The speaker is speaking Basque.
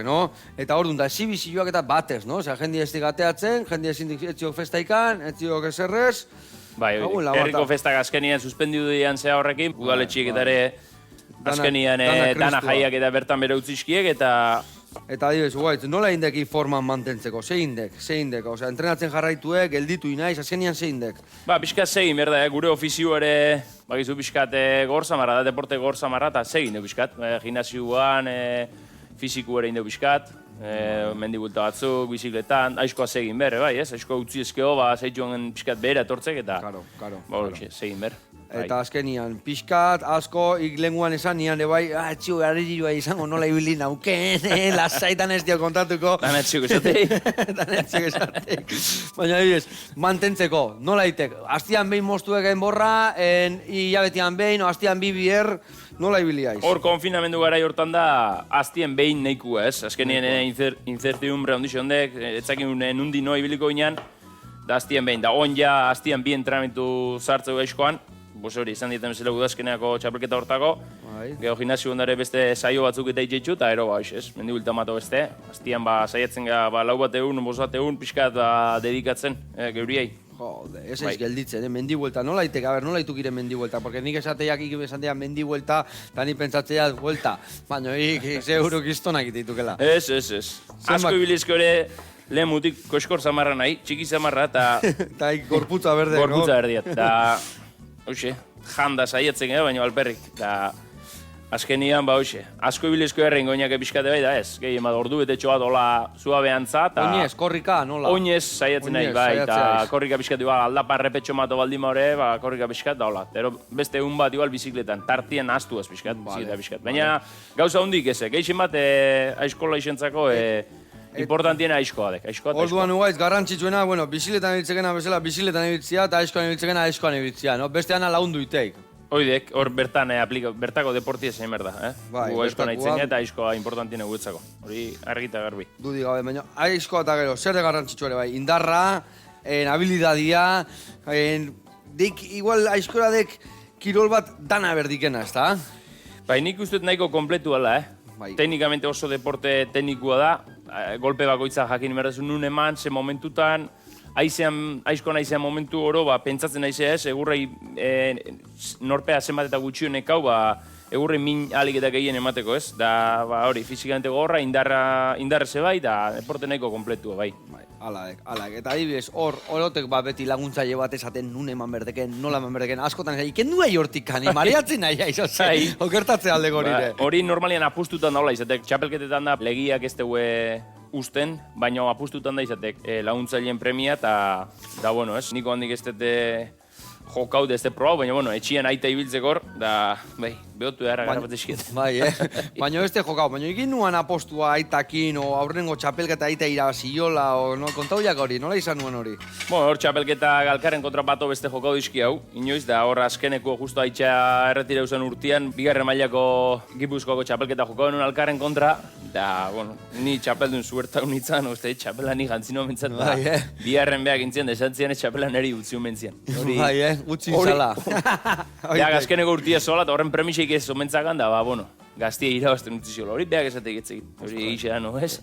no? Eta orduan da, esibizioak eta batez, no? Osea, jende ez digateatzen, jende ezin etziok festaikan, etziok eserrez. Bai, herriko festak azkenian suspendidu dian zea horrekin, udaletxiek eta ere azkenian dana jaiak eta bertan bere utzizkiek Eta adibidez, guaitz, nola indeki forman mantentzeko? Ze indek? Osea, entrenatzen jarraituek, gelditu inaiz, azkenian ze indek? Ba, pixkat segin, berda, gure ofizio ere, bakizu pixkat gor samarra, da deporte gor samarra, eta segin du pixkat. Gimnasioan, fiziku ere indeu pixkat, mendibulta batzuk, bizikletan, aizkoa segin ber, bai, ez? Aizkoa utzi ezkeo, ba, zaituan pixkat behera etortzek, eta... Ba, segin ber. Eta azkenian, pixkat, asko, lenguan esan nian, bai, txio, garrirua izango nola ibili nauken, lasaitan ez dio kontatuko. Dan etxiok esateik. Baina, adibidez, mantentzeko, nola itek? Astian behin moztuek enborra, hilabetian behin, o astian bi bier, nola ibiliaiz? Hor, konfinamendu garai hortan da, astien behin neiku ez. Azkenien incertidumbre ondixo hondek, etzakin nundi noa ibiliko ginean, da astien behin. Da, on ja, astien bi entrenamentu sartzeu gaizkoan, bos hori, izan dieten bezala udazkeneako txapelketa hortako. Gero gimnasio ondare beste saio batzuk eta itxetxu, eta ero ba, ez, mendibulta mato beste. Aztian ba, saiatzen gara lau bat egun, bos bat egun, pixkat dedikatzen geuriei. Jode, ez aiz gelditzen, mendibuelta, nola itek, nola itukire mendibuelta, porque nik esateak esatea mendibuelta, eta ni pentsatzea buelta, baina ze eurokistonak itukela. Ez. Asko ibilizko ere, lehen mutik koskor zamarra nahi, txiki zamarra, eta... Eta gorputza berde, no? Gorputza berdiat, eta... Hoxe, janda saiatzen gara, baina alperrik, eta... Azkenian, ba hoxe, asko ibilizko herren goinak epizkate bai da ez, gehien bat ordu bete txoa dola zua behantza, eta... Oinez, korrika, nola? Oinez saiatzen nahi, bai, eta korrika pizkatu igual, aldapan repetxo mato baldima hori, ba, korrika pizkat da hola. Pero beste egun bat igual bizikletan, tartien astu ez pizkat, bizikleta pizkat. Baina gauza hundik ezek, geixen bat aizkola isentzako importantiena aizkoadek. Orduan ugaiz, garrantzitsuena, bueno, bizikletan ibiltzekena bezala bizikletan ibiltzea eta aizkoan ibiltzekena aizkoan ibiltzea, no? Beste ana lagundu iteik. Oidek, hor bertan bertako deporti ezen berda, Bai, gu aizkoa nahitzen eta aizkoa importantiena guetzako. Hori argita garbi. Dudi gabe, baina aizkoa eta gero, zer de garrantzitsu ere bai, indarra, habilidadia, igual aizkora dek kirol bat dana berdikena, ez da? Bai, nik uste nahiko kompletu ala, Teknikamente oso deporte teknikua da, golpe bakoitza jakin berdezu nun eman, ze momentutan, aizko naizean momentu oro, pentsatzen naizea ez, egurrei norpea zenbat eta gutxionek hau, egurrei min aliketak egin emateko ez, da hori, fizikamente gorra, indarreze bai, da deporte nahiko kompletua bai. Alak, eta adibidez, horotek beti laguntzaile bat esaten nun eman berdeken, nola eman berdeken, askotan ez, iken nuai hortikan, mariatzen nahi aizozen, okertatze alde gorire. Hori normalian apustutan daula izatek, txapelketetan da legiak ez tegue usten, baina apustutan da izatek laguntzaileen premia, eta bueno ez, niko handik ez dute jokaude ez proba, baina bueno, etxian aita ibiltzekor, da, behotu erra gara bat eskiet. Bai, baina ez jokau, baina egin nuan apostua aitakin, o aurrengo txapelketa aita irabaziola, o kontauak hori, nola izan nuen hori? Bueno, hor txapelketa galkaren kontra bato beste jokau dizki hau, inoiz, da hor azkeneko justu haitxa erretira usan urtean, bigarren mailako Gipuzkoako txapelketa jokau nuen alkarren kontra, da, bueno, ni txapeldun zuerta unitzan, uste, txapela ni jantzino mentzat, bigarren behak intzien, desantzian ez txapela neri utziun mentzien. Utsin zala. Ja, gazkeneko urtia zola, eta horren premisik ez omentzakan da, bueno, gaztia irabazten utzi zola. Hori behak esatek etzegit. Hori egitea, no, ez?